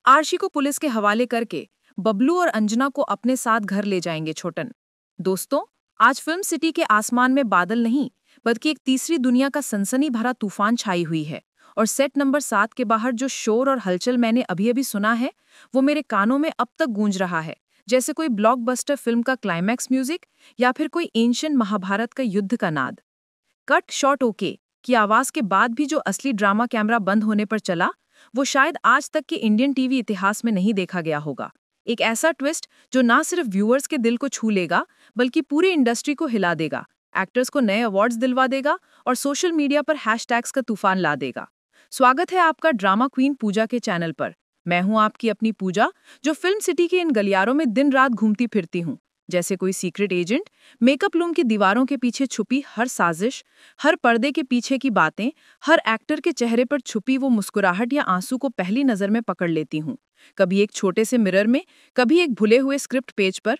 आरशी को पुलिस के हवाले करके बबलू और अंजना को अपने साथ घर ले जाएंगे छोटन। दोस्तों, आज फिल्म सिटी के आसमान में बादल नहीं बल्कि एक तीसरी दुनिया का सनसनी भरा तूफान छाई हुई है। और सेट नंबर 7 के बाहर जो शोर और हलचल मैंने अभी अभी सुना है, वो मेरे कानों में अब तक गूंज रहा है, जैसे कोई ब्लॉकबस्टर फिल्म का क्लाइमैक्स म्यूजिक या फिर कोई एंशियंट महाभारत का युद्ध का नाद। कट शॉट ओके की आवाज के बाद भी जो असली ड्रामा कैमरा बंद होने पर चला, वो शायद आज तक के इंडियन टीवी इतिहास में नहीं देखा गया होगा। एक ऐसा ट्विस्ट जो ना सिर्फ व्यूअर्स के दिल को छू लेगा बल्कि पूरी इंडस्ट्री को हिला देगा, एक्टर्स को नए अवार्ड्स दिलवा देगा और सोशल मीडिया पर हैशटैग्स का तूफान ला देगा। स्वागत है आपका ड्रामा क्वीन पूजा के चैनल पर। मैं हूं आपकी अपनी पूजा, जो फिल्म सिटी के इन गलियारों में दिन रात घूमती फिरती हूं, जैसे कोई सीक्रेट एजेंट, मेकअप रूम की दीवारों के पीछे छुपी हर साजिश, हर पर्दे के पीछे की बातें, हर एक्टर के चेहरे पर छुपी वो मुस्कुराहट या आंसू को पहली नजर में पकड़ लेती हूँ। कभी एक छोटे से मिरर में, कभी एक भुले हुए स्क्रिप्ट पेज पर।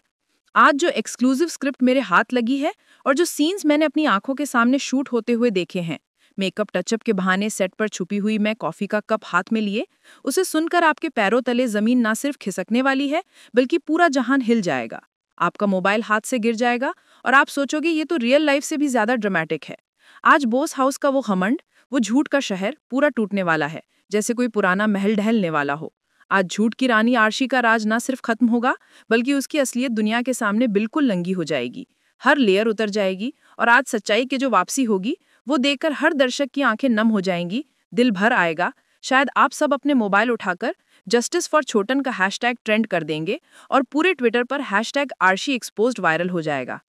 आज जो एक्सक्लूसिव स्क्रिप्ट मेरे हाथ लगी है और जो सीन्स मैंने अपनी आंखों के सामने शूट होते हुए देखे हैं, मेकअप टचअप के बहाने सेट पर छुपी हुई मैं कॉफी का कप हाथ में लिए, उसे सुनकर आपके पैरों तले जमीन ना सिर्फ खिसकने वाली है बल्कि पूरा जहान हिल जाएगा। आपका मोबाइल हाथ से गिर जाएगा और आप सोचोगे ये तो रियल लाइफ से भी ज्यादा ड्रामेटिक है। आज बोस हाउस का वो घमंड, वो झूठ का शहर पूरा टूटने वाला है, जैसे कोई पुराना महल ढहलने वाला हो। आज झूठ की रानी आरशी का राज ना सिर्फ खत्म होगा बल्कि उसकी असलियत दुनिया के सामने बिल्कुल नंगी हो जाएगी। हर लेयर उतर जाएगी और आज सच्चाई की जो वापसी होगी, वो देखकर हर दर्शक की आंखें नम हो जाएंगी, दिल भर आएगा। शायद आप सब अपने मोबाइल उठाकर जस्टिस फॉर छोटन का हैशटैग ट्रेंड कर देंगे और पूरे ट्विटर पर हैशटैग आरशी एक्सपोज्ड वायरल हो जाएगा।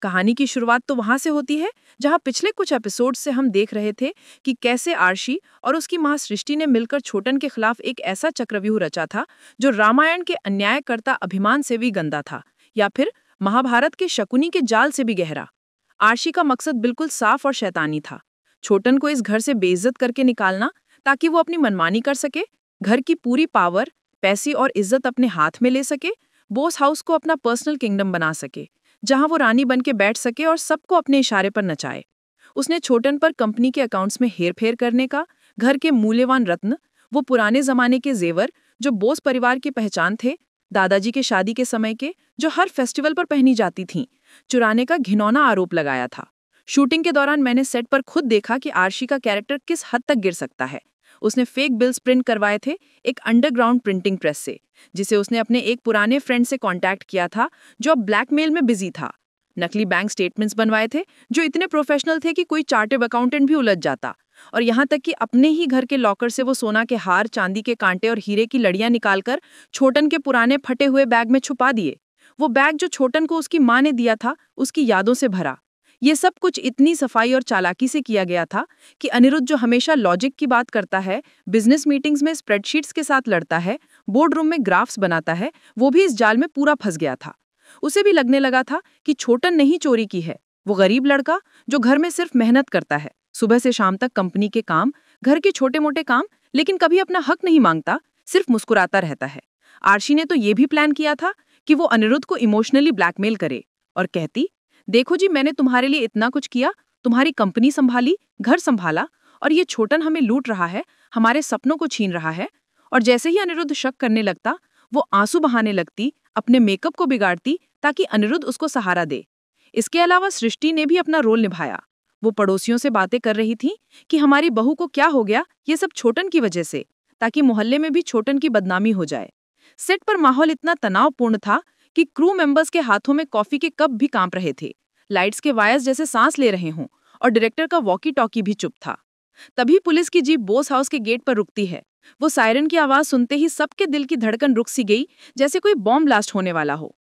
कहानी की शुरुआत तो वहां से होती है जहां पिछले कुछ एपिसोड से हम देख रहे थे कि कैसे आरशी और उसकी मां सृष्टि ने मिलकर छोटन के खिलाफ एक ऐसा चक्रव्यूह रचा था जो रामायण के अन्यायकर्ता अभिमान से भी गंदा था, या फिर महाभारत के शकुनी के जाल से भी गहरा। आरशी का मकसद बिल्कुल साफ और शैतानी था, छोटन को इस घर से बेइज्जत करके निकालना ताकि वो अपनी मनमानी कर सके, घर की पूरी पावर, पैसे और इज्जत अपने हाथ में ले सके, बोस हाउस को अपना पर्सनल किंगडम बना सके, जहां वो रानी बन के बैठ सके और सबको अपने इशारे पर नचाए। उसने छोटन पर कंपनी के अकाउंट्स में हेरफेर करने का, घर के मूल्यवान रत्न, वो पुराने जमाने के जेवर जो बोस परिवार की पहचान थे, दादाजी के शादी के समय के, जो हर फेस्टिवल पर पहनी जाती थीं, चुराने का घिनौना आरोप लगाया था। शूटिंग के दौरान मैंने सेट पर खुद देखा कि आरशी का कैरेक्टर किस हद तक गिर सकता है। उसने फेक बिल्स प्रिंट करवाए थे एक अंडरग्राउंड प्रिंटिंग प्रेस से, जिसे उसने अपने एक पुराने फ्रेंड से कांटेक्ट किया था जो अब ब्लैकमेल में बिजी था। नकली बैंक स्टेटमेंट्स बनवाए थे जो इतने प्रोफेशनल थे कि कोई चार्टर्ड अकाउंटेंट भी उलझ जाता। और यहाँ तक कि अपने ही घर के लॉकर से वो सोना के हार, चांदी के कांटे और हीरे की लड़ियां निकालकर छोटन के पुराने फटे हुए बैग में छुपा दिए। वो बैग जो छोटन को उसकी माँ ने दिया था, उसकी यादों से भरा। ये सब कुछ इतनी सफाई और चालाकी से किया गया था कि अनिरुद्ध, जो हमेशा लॉजिक की बात करता है, बिजनेस मीटिंग्स में स्प्रेडशीट्स के साथ लड़ता है, बोर्ड रूम में ग्राफ्स बनाता है, वो भी इस जाल में पूरा फंस गया था। उसे भी लगने लगा था कि छोटन ने ही चोरी की है। वो गरीब लड़का जो घर में सिर्फ मेहनत करता है, सुबह से शाम तक कंपनी के काम, घर के छोटे मोटे काम, लेकिन कभी अपना हक नहीं मांगता, सिर्फ मुस्कुराता रहता है। आरशी ने तो ये भी प्लान किया था कि वो अनिरुद्ध को इमोशनली ब्लैकमेल करे और कहती, देखो जी, मैंने तुम्हारे लिए इतना कुछ किया, तुम्हारी कंपनी संभाली, घर संभाला, और ये छोटन हमें लूट रहा है, हमारे सपनों को छीन रहा है। और जैसे ही अनिरुद्ध शक करने लगता, वो आंसू बहाने लगती, अपने मेकअप को बिगाड़ती ताकि अनिरुद्ध उसको सहारा दे। इसके अलावा सृष्टि ने भी अपना रोल निभाया। वो पड़ोसियों से बातें कर रही थी कि हमारी बहू को क्या हो गया, ये सब छोटन की वजह से, ताकि मोहल्ले में भी छोटन की बदनामी हो जाए। सेट पर माहौल इतना तनावपूर्ण था कि क्रू मेंबर्स के हाथों में कॉफी के कप भी कांप रहे थे, लाइट्स के वायर्स जैसे सांस ले रहे हों, और डायरेक्टर का वॉकी टॉकी भी चुप था। तभी पुलिस की जीप बोस हाउस के गेट पर रुकती है। वो सायरन की आवाज सुनते ही सबके दिल की धड़कन रुक सी गई, जैसे कोई बॉम्ब ब्लास्ट होने वाला हो।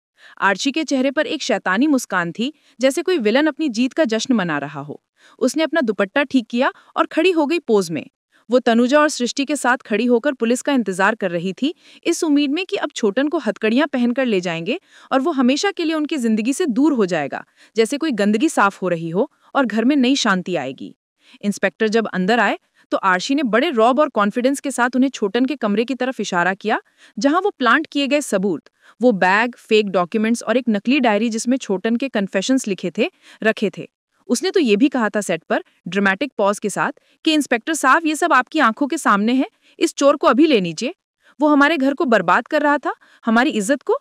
आर्ची के चेहरे पर एक शैतानी मुस्कान थी, जैसे कोई विलन अपनी जीत का जश्न मना रहा हो। उसने अपना दुपट्टा ठीक किया और खड़ी हो गई पोज में। वो तनुजा और सृष्टि के साथ खड़ी होकर पुलिस का इंतजार कर रही थी, इस उम्मीद में कि अब छोटन को हथकड़ियां पहनकर ले जाएंगे और वो हमेशा के लिए उनकी जिंदगी से दूर हो जाएगा, जैसे कोई गंदगी साफ हो रही हो और घर में नई शांति आएगी। इंस्पेक्टर जब अंदर आए तो आरशी ने बड़े रौब और कॉन्फिडेंस के साथ उन्हें छोटन के कमरे की तरफ इशारा किया, जहां वो प्लांट किए गए सबूत, वो बैग, फेक डॉक्यूमेंट्स और एक नकली डायरी जिसमें छोटन के कन्फेशंस लिखे थे, रखे थे। उसने तो ये भी कहा था सेट पर ड्रामेटिक पॉज के साथ कि इंस्पेक्टर साहब, ये सब आपकी आंखों के सामने है, इस चोर को अभी ले लीजिए। वो हमारे घर को बर्बाद कर रहा था, हमारी इज्जत को।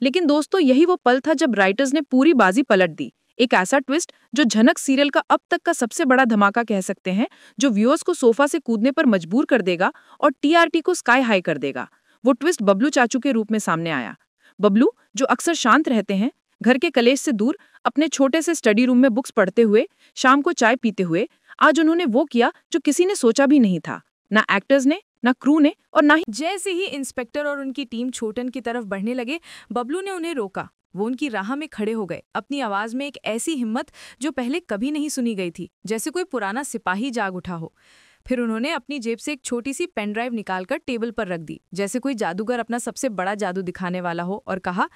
लेकिन दोस्तों, यही वो पल था जब राइटर्स ने पूरी बाजी पलट दी। एक ऐसा ट्विस्ट जो झनक सीरियल का अब तक का सबसे बड़ा धमाका कह सकते हैं, जो व्यूअर्स को सोफा से कूदने पर मजबूर कर देगा और टीआरपी को स्काई हाई कर देगा। वो ट्विस्ट बबलू चाचू के रूप में सामने आया। बबलू, जो अक्सर शांत रहते हैं, घर के कलेश से दूर अपने छोटे से स्टडी रूम में बुक्स पढ़ते हुए, शाम को चाय पीते हुए, आज उन्होंने वो किया जो किसी ने सोचा भी नहीं था। ना एक्टर्स ने, ना क्रू ने, और ना ही। जैसे ही इंस्पेक्टर और उनकी टीम छोटन की तरफ बढ़ने लगे, बबलू ने उन्हें रोका। वो उनकी राह में खड़े हो गए, अपनी आवाज में एक ऐसी हिम्मत जो पहले कभी नहीं सुनी गई थी, जैसे कोई पुराना सिपाही जाग उठा हो। फिर उन्होंने अपनी जेब से एक छोटी सी पेन ड्राइव निकालकर टेबल पर रख दी, जैसे कोई जादूगर अपना सबसे बड़ा जादू दिखाने वाला हो, और कहा,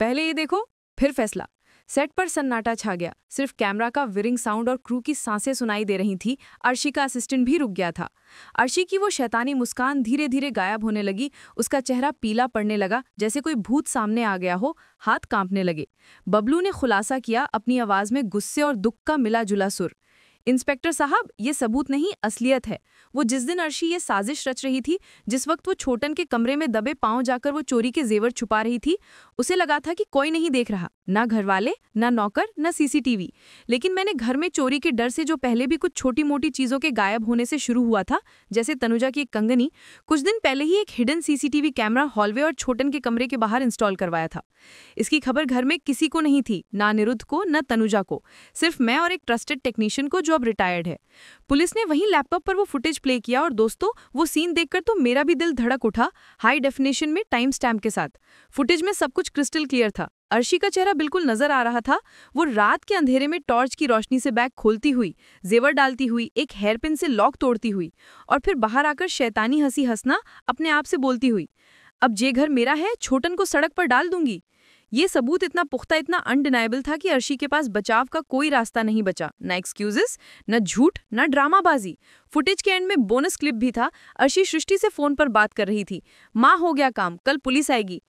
पहले ये देखो, फिर फैसला। सेट पर सन्नाटा छा गया। सिर्फ कैमरा का विरिंग साउंड और क्रू की सांसें सुनाई दे रही थी। अर्शी का असिस्टेंट भी रुक गया था। अर्शी की वो शैतानी मुस्कान धीरे धीरे गायब होने लगी। उसका चेहरा पीला पड़ने लगा, जैसे कोई भूत सामने आ गया हो। हाथ कांपने लगे। बबलू ने खुलासा किया, अपनी आवाज में गुस्से और दुख का मिला जुला सुर। इंस्पेक्टर साहब, ये सबूत नहीं, असलियत है। वो जिस दिन अर्शी ये साजिश रच रही थी, जिस वक्त वो छोटन के कमरे में दबे पांव जाकर वो चोरी के जेवर छुपा रही थी, उसे लगा था कि कोई नहीं देख रहा, ना घर वाले, ना नौकर, ना सीसीटीवी। लेकिन मैंने घर में चोरी के डर से, जो पहले भी कुछ छोटी मोटी चीजों के गायब होने से शुरू हुआ था, जैसे तनुजा की एक कंगनी, कुछ दिन पहले ही एक हिडन सीसीटीवी कैमरा हॉलवे और छोटन के कमरे के बाहर इंस्टॉल करवाया था। इसकी खबर घर में किसी को नहीं थी, ना अनिरुद्ध को, ना तनुजा को, सिर्फ मैं और एक ट्रस्टेड टेक्नीशियन को, जो अब रिटायर्ड है। पुलिस ने वहीं लैपटॉप पर वो फुटेज प्ले किया और दोस्तों, वो सीन देखकर तो मेरा भी दिल धड़क उठा। हाई डेफिनेशन में, टाइम स्टैम्प के साथ। फुटेज में सब कुछ क्रिस्टल क्लियर था। अर्शी का चेहरा बिल्कुल नजर आ रहा था। वो रात के अंधेरे में टॉर्च की रोशनी से बैग खोलती हुई, जेवर डालती हुई, एक हेयरपिन से लॉक तोड़ती हुई, और फिर बाहर आकर शैतानी हंसी हंसना, अपने आप से बोलती हुई, अब जे घर मेरा है, छोटन को सड़क पर डाल दूंगी। ये सबूत इतना पुख्ता, इतना अनडिनाइबल था कि अर्शी के पास बचाव का कोई रास्ता नहीं बचा। ना एक्सक्यूजेस, ना झूठ, ना ड्रामाबाजी। फुटेज के एंड में बोनस क्लिप भी था। अर्शी सृष्टि से फोन पर बात कर रही थी। माँ, हो गया काम, कल पुलिस आएगी।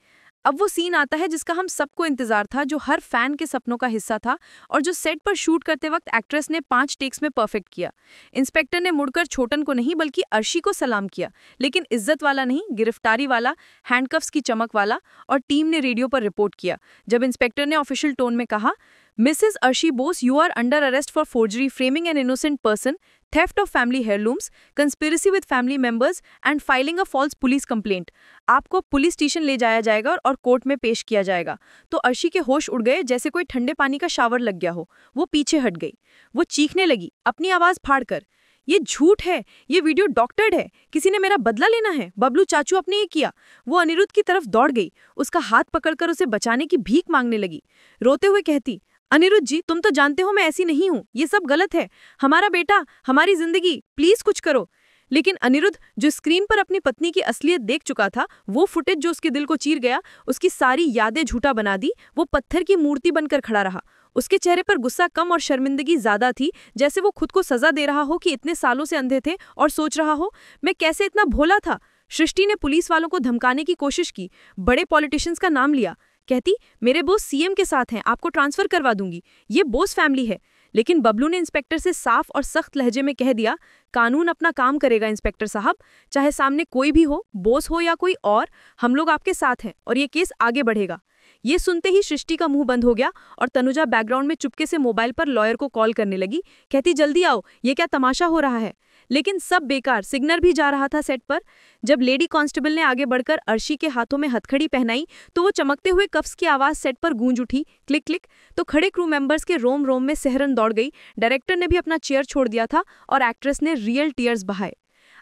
अब वो सीन आता है जिसका हम सबको इंतजार था, जो हर फैन के सपनों का हिस्सा था, और जो सेट पर शूट करते वक्त एक्ट्रेस ने 5 टेक्स में परफेक्ट किया। इंस्पेक्टर ने मुड़कर छोटन को नहीं, बल्कि अर्शी को सलाम किया, लेकिन इज्जत वाला नहीं, गिरफ्तारी वाला, हैंडकफ्स की चमक वाला। और टीम ने रेडियो पर रिपोर्ट किया। जब इंस्पेक्टर ने ऑफिशियल टोन में कहा, Mrs Arshi Bose, you are under arrest for forgery, framing an innocent person, theft of family heirlooms, conspiracy with family members and filing a false police complaint। आपको police station ले जाया जाएगा और कोर्ट में पेश किया जाएगा। तो अर्शी के होश उड़ गए, जैसे कोई ठंडे पानी का शावर लग गया हो। वो पीछे हट गई। वो चीखने लगी, अपनी आवाज फाड़कर, ये झूठ है, ये वीडियो डॉक्टर्ड है, किसी ने मेरा बदला लेना है, बबलू चाचू आपने ये किया। वो अनिरुद्ध की तरफ दौड़ गई, उसका हाथ पकड़कर उसे बचाने की भीख मांगने लगी। रोते हुए कहती, अनिरुद्ध जी, तुम तो जानते हो मैं ऐसी नहीं हूँ, ये सब गलत है, हमारा बेटा, हमारी जिंदगी, प्लीज कुछ करो। लेकिन अनिरुद्ध, जो स्क्रीन पर अपनी पत्नी की असलियत देख चुका था, वो फुटेज जो उसके दिल को चीर गया, उसकी सारी यादें झूठा बना दी, वो पत्थर की मूर्ति बनकर खड़ा रहा। उसके चेहरे पर गुस्सा कम और शर्मिंदगी ज्यादा थी, जैसे वो खुद को सजा दे रहा हो कि इतने सालों से अंधे थे, और सोच रहा हो, मैं कैसे इतना भोला था। सृष्टि ने पुलिस वालों को धमकाने की कोशिश की, बड़े पॉलिटिशियंस का नाम लिया, कहती मेरे बोस सीएम के साथ हैं, आपको ट्रांसफर करवा दूंगी, ये बोस फैमिली है। लेकिन बबलू ने इंस्पेक्टर से साफ और सख्त लहजे में कह दिया, कानून अपना काम करेगा इंस्पेक्टर साहब, चाहे सामने कोई भी हो, बोस हो या कोई और, हम लोग आपके साथ हैं और ये केस आगे बढ़ेगा। ये सुनते ही सृष्टि का मुंह बंद हो गया और तनुजा बैकग्राउंड में चुपके से मोबाइल पर लॉयर को कॉल करने लगी, कहती जल्दी आओ, ये क्या तमाशा हो रहा है। लेकिन सब बेकार, सिग्नल भी जा रहा था सेट पर। जब लेडी कांस्टेबल ने आगे बढ़कर अर्शी के हाथों में हथकड़ी पहनाई, तो वो चमकते हुए कफ्स की आवाज सेट पर गूंज उठी, क्लिक क्लिक। तो खड़े क्रू मेंबर्स के रोम रोम में सिहरन दौड़ गई। डायरेक्टर ने भी अपना चेयर छोड़ दिया था और एक्ट्रेस ने रियल टीयर्स बहाए।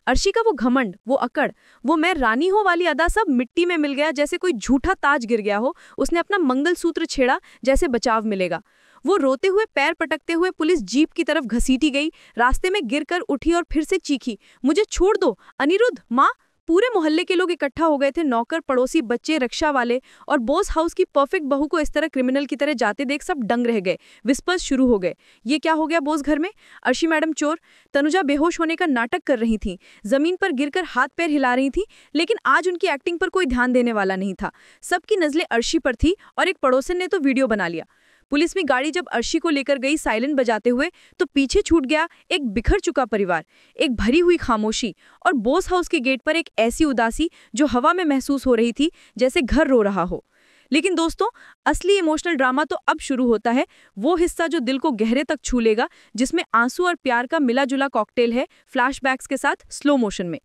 अर्शी का वो घमंड, वो अकड़, वो मैं रानी हो वाली अदा सब मिट्टी में मिल गया, जैसे कोई झूठा ताज गिर गया हो। उसने अपना मंगलसूत्र छेड़ा, जैसे बचाव मिलेगा। वो रोते हुए, पैर पटकते हुए पुलिस जीप की तरफ घसीटी गई, रास्ते में गिरकर उठी और फिर से चीखी, मुझे छोड़ दो अनिरुद्ध, माँ। पूरे मोहल्ले के लोग इकट्ठा हो गए थे, नौकर, पड़ोसी, बच्चे, रिक्शा वाले, और बोस हाउस की परफेक्ट बहू को इस तरह क्रिमिनल की तरह जाते देख सब दंग रह गए। विस्पर्स शुरू हो गए, ये क्या हो गया बोस घर में, अर्शी मैडम चोर। तनुजा बेहोश होने का नाटक कर रही थी, जमीन पर गिरकर हाथ पैर हिला रही थी, लेकिन आज उनकी एक्टिंग पर कोई ध्यान देने वाला नहीं था। सबकी नजरें अर्शी पर थी और एक पड़ोसन ने तो वीडियो बना लिया। पुलिस में गाड़ी जब अर्शी को लेकर गई साइलेंट बजाते हुए, तो पीछे छूट गया एक बिखर चुका परिवार, एक भरी हुई खामोशी और बोस हाउस के गेट पर एक ऐसी उदासी जो हवा में महसूस हो रही थी जैसे घर रो रहा हो। लेकिन दोस्तों, असली इमोशनल ड्रामा तो अब शुरू होता है, वो हिस्सा जो दिल को गहरे तक छू लेगा, जिसमें आंसू और प्यार का मिला जुला कॉकटेल है, फ्लैशबैक्स के साथ स्लो मोशन में।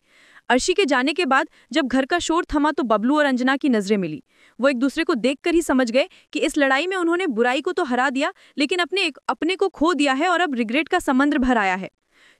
अर्शी के जाने के बाद जब घर का शोर थमा तो बबलू और अंजना की नजरें मिली। वो एक दूसरे को देखकर ही समझ गए कि इस लड़ाई में उन्होंने बुराई को तो हरा दिया, लेकिन अपने को खो दिया है और अब रिग्रेट का समंदर भर आया है।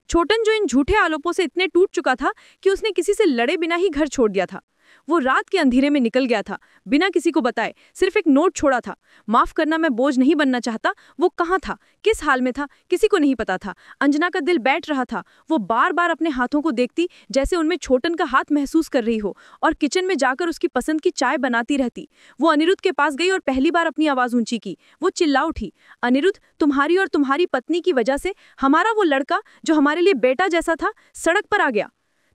छोटन जो इन झूठे आरोपों से इतने टूट चुका था कि उसने किसी से लड़े बिना ही घर छोड़ दिया था। वो रात के अंधेरे में निकल गया था, बिना किसी को बताए, सिर्फ एक नोट छोड़ा था, माफ करना, मैं बोझ नहीं बनना चाहता। वो कहाँ था, किस हाल में था, किसी को नहीं पता था। अंजना का दिल बैठ रहा था, वो बार बार अपने हाथों को देखती जैसे उनमें छोटन का हाथ महसूस कर रही हो, और किचन में जाकर उसकी पसंद की चाय बनाती रहती। वो अनिरुद्ध के पास गई और पहली बार अपनी आवाज ऊंची की। वो चिल्ला उठी, अनिरुद्ध, तुम्हारी और तुम्हारी पत्नी की वजह से हमारा वो लड़का जो हमारे लिए बेटा जैसा था, सड़क पर आ गया।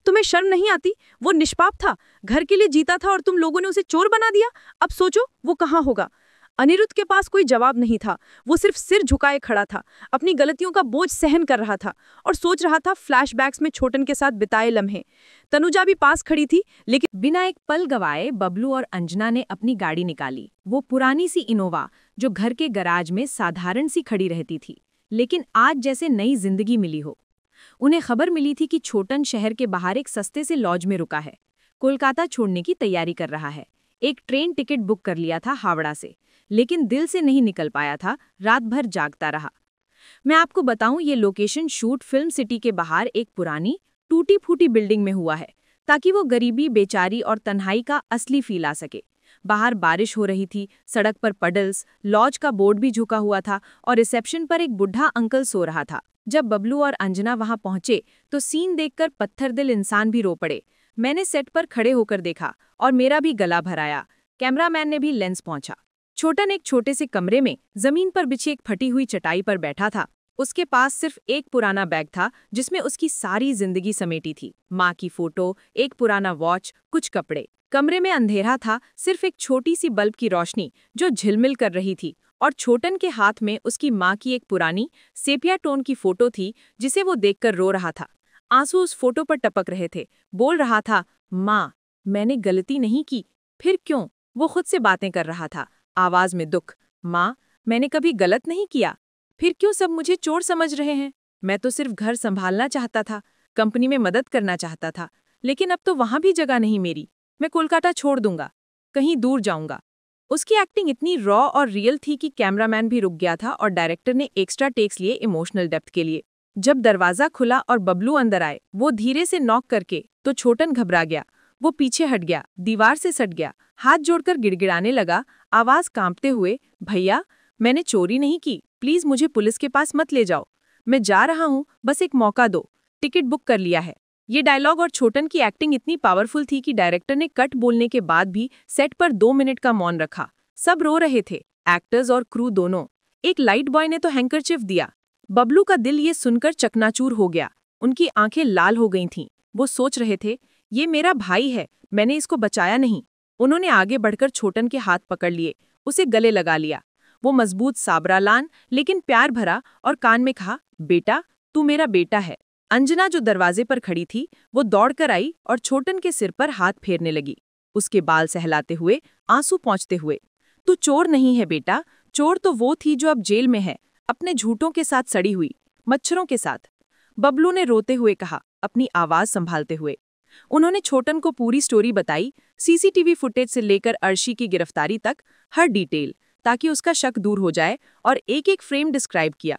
तुम्हें शर्म नहीं आती? वो निष्पाप था, घर के लिए जीता था और तुम लोगों ने उसे चोर बना दिया। अब सोचो वो कहाँ होगा। अनिरुद्ध के पास कोई जवाब नहीं था, वो सिर्फ सिर झुकाए खड़ा था, अपनी गलतियों का बोझ सहन कर रहा था और सोच रहा था फ्लैशबैक्स में छोटन के साथ बिताए लम्हे। तनुजा भी पास खड़ी थी, लेकिन बिना एक पल गवाए बबलू और अंजना ने अपनी गाड़ी निकाली। वो पुरानी सी इनोवा जो घर के गराज में साधारण सी खड़ी रहती थी, लेकिन आज जैसे नई जिंदगी मिली हो। उन्हें खबर मिली थी कि छोटन शहर के बाहर एक सस्ते से लॉज में रुका है, कोलकाता छोड़ने की तैयारी कर रहा है। एक ट्रेन टिकट बुक कर लिया था हावड़ा से, लेकिन दिल से नहीं निकल पाया था, रात भर जागता रहा। मैं आपको बताऊं, ये लोकेशन शूट फिल्म सिटी के बाहर एक पुरानी टूटी फूटी बिल्डिंग में हुआ है, ताकि वो गरीबी, बेचारी और तन्हाई का असली फील आ सके। बाहर बारिश हो रही थी, सड़क पर पडल्स, लॉज का बोर्ड भी झुका हुआ था और रिसेप्शन पर एक बुढ़ा अंकल सो रहा था। जब बबलू और अंजना वहां पहुंचे तो सीन देखकर पत्थर दिल इंसान भी रो पड़े। मैंने सेट पर खड़े होकर देखा और मेरा भी गला भर आया। कैमरामैन ने भी लेंस पहुंचा। छोटन एक छोटे से कमरे में जमीन पर बिछी एक फटी हुई चटाई पर बैठा था। उसके पास सिर्फ एक पुराना बैग था जिसमें उसकी सारी जिंदगी समेटी थी। माँ की फोटो, एक पुराना वॉच, कुछ कपड़े। कमरे में अंधेरा था, सिर्फ एक छोटी सी बल्ब की रोशनी जो झिलमिल कर रही थी, और छोटन के हाथ में उसकी माँ की एक पुरानी सेपिया टोन की फोटो थी जिसे वो देखकर रो रहा था। आंसू उस फोटो पर टपक रहे थे। बोल रहा था, माँ, मैंने गलती नहीं की। फिर क्यों? वो खुद से बातें कर रहा था, आवाज में दुख। माँ, मैंने कभी गलत नहीं किया। फिर क्यों सब मुझे चोर समझ रहे हैं? मैं तो सिर्फ घर संभालना चाहता था, कंपनी में मदद करना चाहता था, लेकिन अब तो वहां भी जगह नहीं मेरी। मैं कोलकाता छोड़ दूंगा, कहीं दूर जाऊंगा। उसकी एक्टिंग इतनी रॉ और रियल थी कि कैमरामैन भी रुक गया था और डायरेक्टर ने एक्स्ट्रा टेक्स लिए इमोशनल डेप्थ के लिए। जब दरवाजा खुला और बबलू अंदर आए, वो धीरे से नॉक करके, तो छोटन घबरा गया। वो पीछे हट गया, दीवार से सट गया, हाथ जोड़कर गिड़गिड़ाने लगा, आवाज कांपते हुए, भैया, मैंने चोरी नहीं की, प्लीज मुझे पुलिस के पास मत ले जाओ। मैं जा रहा हूँ, बस एक मौका दो, टिकट बुक कर लिया है। ये डायलॉग और छोटन की एक्टिंग इतनी पावरफुल थी कि डायरेक्टर ने कट बोलने के बाद भी सेट पर 2 मिनट का मौन रखा। सब रो रहे थे, एक्टर्स और क्रू दोनों। एक लाइट बॉय ने तो हैंकरचिफ दिया। बबलू का दिल ये सुनकर चकनाचूर हो गया। उनकी आंखें लाल हो गई थीं। वो सोच रहे थे, ये मेरा भाई है, मैंने इसको बचाया नहीं। उन्होंने आगे बढ़कर छोटन के हाथ पकड़ लिए, उसे गले लगा लिया। वो मजबूत साबरालान लेकिन प्यार भरा, और कान में कहा, बेटा, तू मेरा बेटा है। अंजना जो दरवाजे पर खड़ी थी, वो दौड़कर आई और छोटन के सिर पर हाथ फेरने लगी, उसके बाल सहलाते हुए, आंसू पोंछते हुए। तू चोर नहीं है बेटा, चोर तो वो थी जो अब जेल में है, अपने झूठों के साथ सड़ी हुई, मच्छरों के साथ। बबलू ने रोते हुए कहा, अपनी आवाज संभालते हुए। उन्होंने छोटन को पूरी स्टोरी बताई, सीसीटीवी फुटेज से लेकर अर्शी की गिरफ्तारी तक, हर डिटेल, ताकि उसका शक दूर हो जाए, और एक एक फ्रेम डिस्क्राइब किया।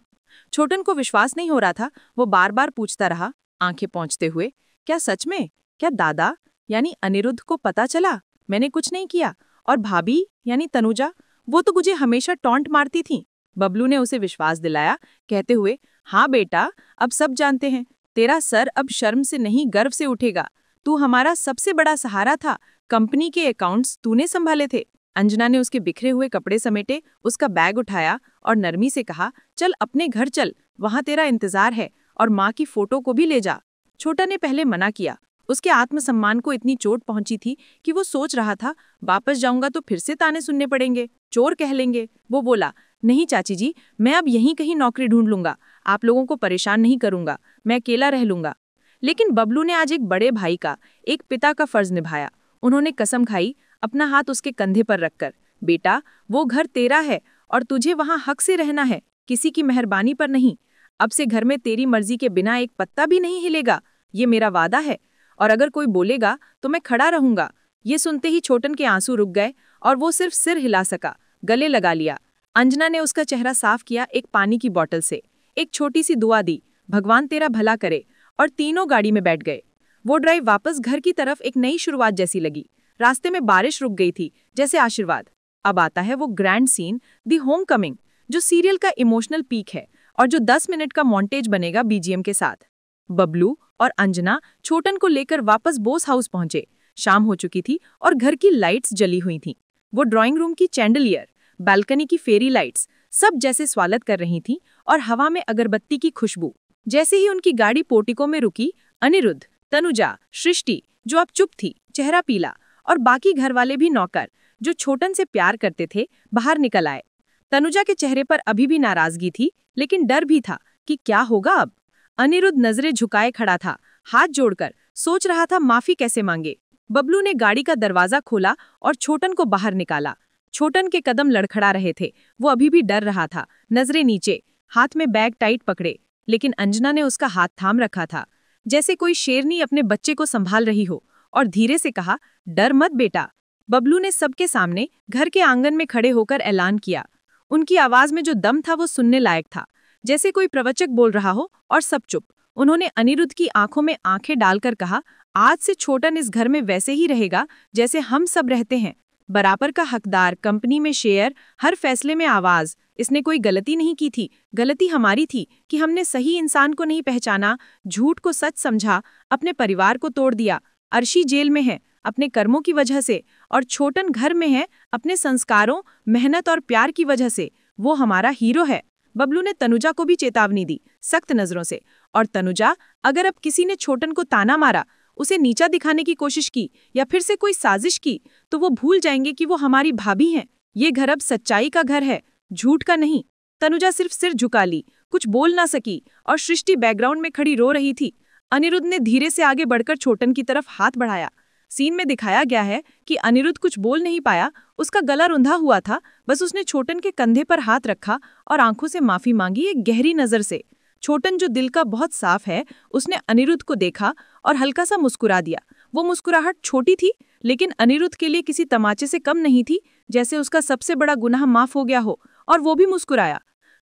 छोटन को विश्वास नहीं हो रहा था। वो बार बार पूछता रहा, आंखें पोंछते हुए, क्या सच में? क्या दादा यानी अनिरुद्ध को पता चला? मैंने कुछ नहीं किया। और भाभी यानी तनुजा, वो तो मुझे हमेशा टॉन्ट मारती थी। बबलू ने उसे विश्वास दिलाया, कहते हुए, हाँ बेटा, अब सब जानते हैं। तेरा सर अब शर्म से नहीं, गर्व से उठेगा। तू हमारा सबसे बड़ा सहारा था, कंपनी के अकाउंट्स तूने संभाले थे। अंजना ने उसके बिखरे हुए कपड़े समेटे, उसका बैग उठाया और नरमी से कहा, चल अपने घर चल, वहां तेरा इंतजार है, और माँ की फोटो को भी ले जा। छोटा ने पहले मना किया, उसके आत्मसम्मान को इतनी चोट पहुंची थी कि वो सोच रहा था, वापस जाऊंगा तो फिर से ताने सुनने पड़ेंगे, चोर कह लेंगे। वो बोला, नहीं चाची जी, मैं अब यहीं कहीं नौकरी ढूंढ लूंगा, आप लोगों को परेशान नहीं करूंगा, मैं अकेला रह लूंगा। लेकिन बबलू ने आज एक बड़े भाई का, एक पिता का फर्ज निभाया। उन्होंने कसम खाई, अपना हाथ उसके कंधे पर रखकर, बेटा, वो घर तेरा है और तुझे वहां हक से रहना है, किसी की मेहरबानी पर नहीं। अब से घर में तेरी मर्जी के बिना एक पत्ता भी नहीं हिलेगा, ये मेरा वादा है। और अगर कोई बोलेगा तो मैं खड़ा रहूंगा। ये सुनते ही छोटन के आंसू रुक गए और वो सिर्फ सिर हिला सका, गले लगा लिया। अंजना ने उसका चेहरा साफ किया एक पानी की बोतल से, एक छोटी सी दुआ दी, भगवान तेरा भला करे, और तीनों गाड़ी में बैठ गए। वो ड्राइव वापस घर की तरफ एक नई शुरुआत जैसी लगी। रास्ते में बारिश रुक गई थी, जैसे आशीर्वाद। अब आता है वो grand scene, the homecoming, जो सीरियल का इमोशनल पीक है और जो 10 मिनट का मॉन्टेज बनेगा बीजीएम के साथ। बबलू और अंजना छोटन को लेकर वापस बोस हाउस पहुंचे। शाम हो चुकी थी और घर की लाइट्स जली हुई थीं। वो ड्राइंग रूम की चैंडलियर, बालकनी की फेरी लाइट्स, सब जैसे स्वागत कर रही थीं और हवा में अगरबत्ती की खुशबू। जैसे ही उनकी गाड़ी पोर्टिको में रुकी, अनिरुद्ध, तनुजा, सृष्टि, जो अब चुप थी, चेहरा पीला, और बाकी घर वाले भी नौकर, जो छोटन से प्यार करते थे, बाहर निकल आए। तनुजा के चेहरे पर अभी भी नाराजगी थी, लेकिन डर भी था कि क्या होगा अब। अनिरुद्ध नजरें झुकाए खड़ा था, हाथ जोड़कर सोच रहा था माफी कैसे मांगे। बबलू ने गाड़ी का दरवाजा खोला और छोटन को बाहर निकाला। छोटन के कदम लड़खड़ा रहे थे, वो अभी भी डर रहा था, नजरें नीचे, हाथ में बैग टाइट पकड़े। लेकिन अंजना ने उसका हाथ थाम रखा था, जैसे कोई शेरनी अपने बच्चे को संभाल रही हो, और धीरे से कहा, डर मत बेटा। बबलू ने सबके सामने घर के आंगन में खड़े होकर ऐलान किया। उनकी आवाज में जो दम था वो सुनने लायक था, जैसे कोई प्रवचक बोल रहा हो, और सब चुप। उन्होंने अनिरुद्ध की आंखों में आंखें डालकर कहा, आज से छोटन इस घर में वैसे ही रहेगा जैसे हम सब रहते हैं, बराबर का हकदार, कंपनी में शेयर, हर फैसले में आवाज। इसने कोई गलती नहीं की थी, गलती हमारी थी कि हमने सही इंसान को नहीं पहचाना, झूठ को सच समझा, अपने परिवार को तोड़ दिया। अर्शी जेल में है अपने कर्मों की वजह से, और छोटन घर में है अपने संस्कारों, मेहनत और प्यार की वजह से। वो हमारा हीरो है। बबलू ने तनुजा को भी चेतावनी दी, सख्त नजरों से, और तनुजा, अगर अब किसी ने छोटन को ताना मारा, उसे नीचा दिखाने की कोशिश की या फिर से कोई साजिश की, तो वो भूल जाएंगे कि वो हमारी भाभी हैं। ये घर अब सच्चाई का घर है, झूठ का नहीं। तनुजा सिर्फ सिर झुका ली, कुछ बोल ना सकी, और सृष्टि बैकग्राउंड में खड़ी रो रही थी। अनिरुद्ध ने धीरे से आगे बढ़कर छोटन की तरफ हाथ बढ़ाया। सीन में दिखाया गया है कि अनिरुद्ध कुछ बोल नहीं पाया, उसका गला रुंधा हुआ था। बस उसने छोटन के कंधे पर हाथ रखा और आंखों से माफी मांगी, एक गहरी नजर से। छोटन, जो दिल का बहुत साफ है, उसने अनिरुद्ध को देखा और हल्का सा मुस्कुरा दिया। वो मुस्कुराहट छोटी थी, लेकिन अनिरुद्ध के लिए किसी तमाचे से कम नहीं थी, जैसे उसका सबसे बड़ा गुनाह माफ हो गया हो, और वो भी मुस्कुराया।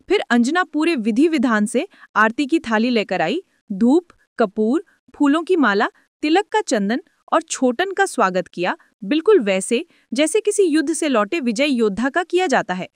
फिर अंजना पूरे विधि विधान से आरती की थाली लेकर आई। धूप, कपूर, फूलों की माला, तिलक का चंदन, और छोटन का स्वागत किया, बिल्कुल वैसे जैसे किसी युद्ध से लौटे विजय योद्धा का किया जाता है।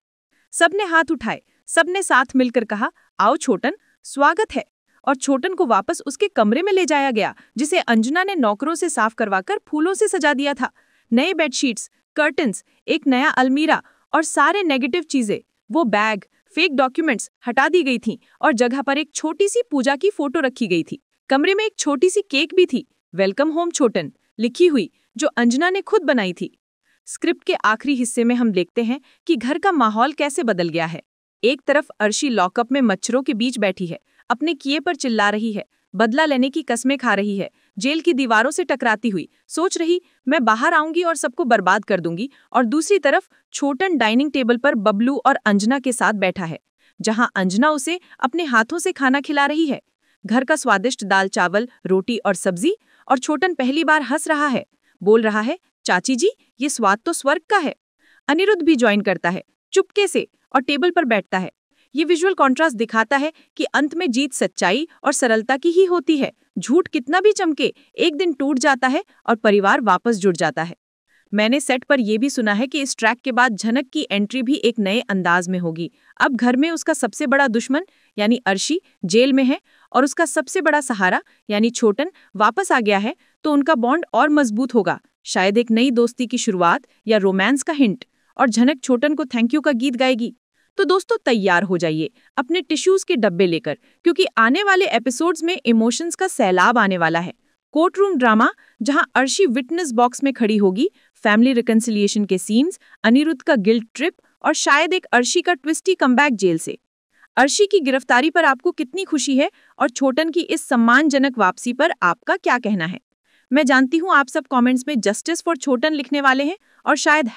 सबने हाथ उठाए, सबने साथ मिलकर कहा, आओ छोटन, स्वागत है। और छोटन को वापस उसके कमरे में ले जाया गया, जिसे अंजना ने नौकरों से साफ करवाकर फूलों से सजा दिया था। नए बेडशीट्स, कर्टन्स, एक नया अलमीरा, और सारे नेगेटिव चीजें, वो बैग, फेक डॉक्यूमेंट्स हटा दी गई थीं, और जगह पर एक छोटी सी पूजा की फोटो रखी गई थी। कमरे में एक छोटी सी केक भी थी, वेलकम होम छोटन लिखी हुई, जो अंजना ने खुद बनाई थी। स्क्रिप्ट के आखिरी हिस्से में हम देखते हैं कि घर का माहौल कैसे बदल गया है। एक तरफ अर्शी लॉकअप में मच्छरों के बीच बैठी है, अपने किए पर चिल्ला रही है, बदला लेने की कस्में खा रही है, जेल की दीवारों से टकराती हुई, सोच रही, मैं बाहर आऊंगी और सबको बर्बाद कर दूंगी। और दूसरी तरफ छोटन डाइनिंग टेबल पर बबलू और अंजना के साथ बैठा है, जहां अंजना उसे अपने हाथों से खाना खिला रही है। घर का स्वादिष्ट दाल चावल, रोटी और सब्जी, और छोटन पहली बार हंस रहा है, बोल रहा है, चाची जी, ये स्वाद तो स्वर्ग का है। अनिरुद्ध भी ज्वाइन करता है, चुपके से, और टेबल पर बैठता है। ये विजुअल कॉन्ट्रास्ट दिखाता है कि अंत में जीत सच्चाई और सरलता की ही होती है। झूठ कितना भी चमके, एक दिन टूट जाता है और परिवार वापस जुड़ जाता है। मैंने सेट पर यह भी सुना है कि इस ट्रैक के बाद झनक की एंट्री भी एक नए अंदाज में होगी। अब घर में उसका सबसे बड़ा दुश्मन यानी अर्शी जेल में है, और उसका सबसे बड़ा सहारा यानी छोटन वापस आ गया है, तो उनका बॉन्ड और मजबूत होगा। शायद एक नई दोस्ती की शुरुआत या रोमांस का हिंट। और झनक छोटन को थैंक यू का गीत गाएगी। तो दोस्तों, तैयार हो जाइए अपने टिश्यूज के डब्बे लेकर, क्योंकि आने वाले एपिसोड्स में इमोशंस का सैलाब आने वाला है। कोर्ट रूम ड्रामा, जहां अर्शी विटनेस बॉक्स में खड़ी होगी, फैमिली रिकंसिलिएशन के सीन्स, अनिरुद्ध का गिल्ट ट्रिप और शायद एक अर्शी का ट्विस्टी कमबैक जेल से। अर्शी की गिरफ्तारी पर आपको कितनी खुशी है और छोटन की इस सम्मानजनक वापसी पर आपका क्या कहना है? मैं जानती हूँ आप सब कमेंट्स में जस्टिस फॉर छोटन लिखने वाले हैं और शायद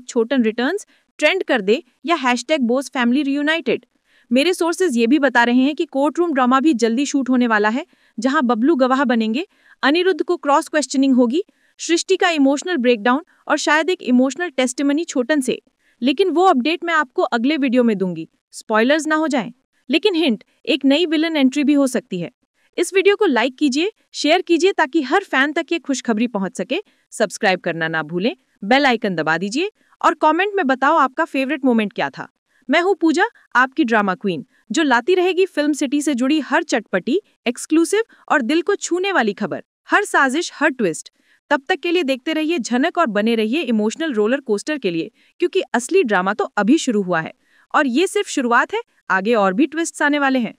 #छोटन रिटर्न्स ट्रेंड कर दे या #बोस फैमिली रियूनाइटेड। मेरे सोर्सेज ये भी बता रहे हैं कि कोर्ट रूम ड्रामा भी जल्दी शूट होने वाला है, जहां बबलू गवाह बनेंगे, अनिरुद्ध को क्रॉस क्वेश्चनिंग होगी, सृष्टि का इमोशनल ब्रेकडाउन और शायद एक इमोशनल टेस्टिमनी छोटन से। लेकिन वो अपडेट मैं आपको अगले वीडियो में दूंगी, स्पॉयलर्स ना हो जाएं। लेकिन हिंट, एक नई विलन एंट्री भी हो सकती है। इस वीडियो को लाइक कीजिए, शेयर कीजिए ताकि हर फैन तक ये खुशखबरी पहुंच सके। सब्सक्राइब करना ना भूलें, बेल आइकन दबा दीजिए और कमेंट में बताओ आपका फेवरेट मोमेंट क्या था। मैं हूं पूजा, आपकी ड्रामा क्वीन, जो लाती रहेगी फिल्म सिटी से जुड़ी हर चटपटी, एक्सक्लूसिव और दिल को छूने वाली खबर, हर साजिश, हर ट्विस्ट। तब तक के लिए देखते रहिए झनक और बने रहिए इमोशनल रोलर कोस्टर के लिए, क्योंकि असली ड्रामा तो अभी शुरू हुआ है और ये सिर्फ शुरुआत है, आगे और भी ट्विस्ट्स आने वाले हैं।